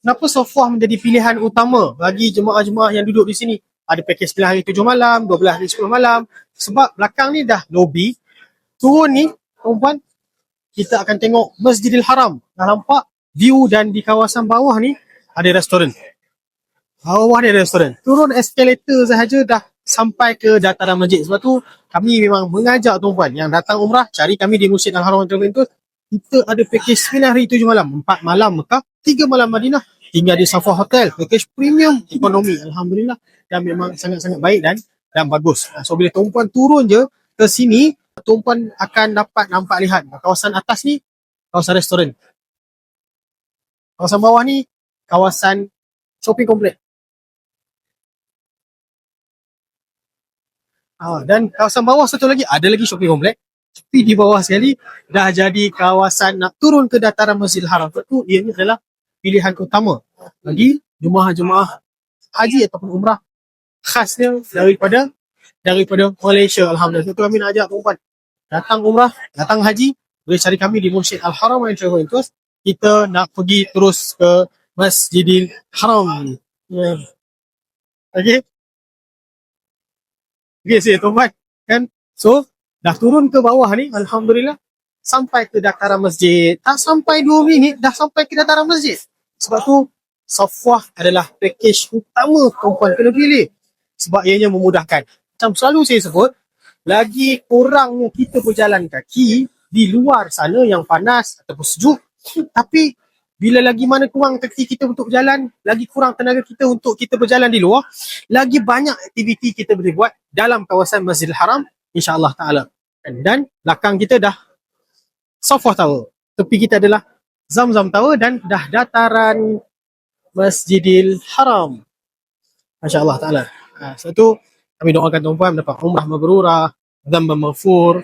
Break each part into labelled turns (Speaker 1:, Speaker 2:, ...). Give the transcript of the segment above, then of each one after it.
Speaker 1: Kenapa Safwah menjadi pilihan utama bagi jemaah-jemaah yang duduk di sini? Ada pakej 9 hari 7 malam, 12 hari 10 malam. Sebab belakang ni dah lobby. Turun ni, tuan-puan, kita akan tengok Masjidil Haram. Dah nampak view, dan di kawasan bawah ni ada restoran. Bawah ni ada restoran. Turun eskalator sahaja dah sampai ke dataran masjid. Sebab tu kami memang mengajak tuan-puan yang datang umrah, cari kami di Masjid Al-Haram Travel Tours. Kita ada pakej 9 hari 7 malam, 4 malam Mekah, 3 malam Madinah, tinggal di Safwah Hotel, pakej premium ekonomi. Alhamdulillah, dan memang sangat-sangat baik dan bagus. So bila tuan-puan turun je ke sini, tuan-puan akan dapat nampak lihat kawasan atas ni kawasan restoran, kawasan bawah ni kawasan shopping kompleks. Dan kawasan bawah satu lagi, ada lagi shopping kompleks. Tapi di bawah sekali dah jadi kawasan nak turun ke dataran Masjidil Haram. Sebab tu ianya adalah pilihan utama bagi jemaah-jemaah haji ataupun umrah khasnya daripada Malaysia. Alhamdulillah. Itu kami nak ajak tuan-puan datang umrah, datang haji, boleh cari kami di Masjid Al-Haram Travel Tours. Kita nak pergi terus ke Masjidil Haram. Okay. Okay, saya tuan-puan. Kan? So, dah turun ke bawah ni, Alhamdulillah, sampai ke dataran masjid. Tak sampai 2 minit, dah sampai ke dataran masjid. Sebab tu, Safwah adalah pakej utama tuan-puan kena pilih. Sebab ianya memudahkan. Macam selalu saya sebut, lagi kurangnya kita berjalan kaki di luar sana yang panas ataupun sejuk. Tapi, bila lagi mana kurang kaki kita untuk berjalan, lagi kurang tenaga kita untuk kita berjalan di luar, lagi banyak aktiviti kita boleh buat dalam kawasan Masjidil Haram, insya-Allah taala. Dan belakang kita dah Safwah Tower. Tepi kita adalah Zamzam Tower dan dah dataran Masjidil Haram. Masya-Allah taala. Sebab tu kami doakan tuan-puan mendapat umrah mabrurah, dzamban maghfur,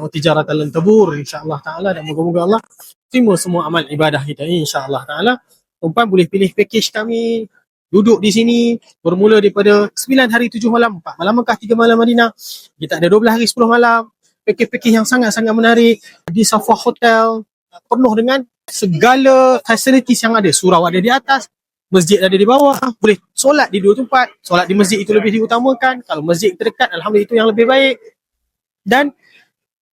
Speaker 1: tijaratan lan tabur, insya-Allah taala, dan moga-moga Allah terima semua amal ibadah kita, insya-Allah taala. Tuan-puan boleh pilih pakej kami, duduk di sini bermula daripada 9 hari 7 malam, 4 malam Mekah, 3 malam Madinah. Kita ada 12 hari 10 malam. Pakej-pakej yang sangat-sangat menarik di Safwah Hotel, penuh dengan segala facilities yang ada. Surau ada di atas, masjid ada di bawah, boleh solat di 2 tempat. Solat di masjid itu lebih diutamakan. Kalau masjid terdekat, alhamdulillah, itu yang lebih baik. Dan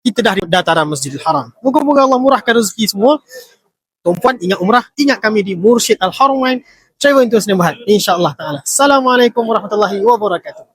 Speaker 1: kita dah di dataran Masjidil Haram. Moga-moga Allah murahkan rezeki semua. Tuan-puan ingat umrah, ingat kami di Mursyid Al-Haramain Travel Tours Nembahad, insya-Allah taala. Assalamualaikum warahmatullahi wabarakatuh.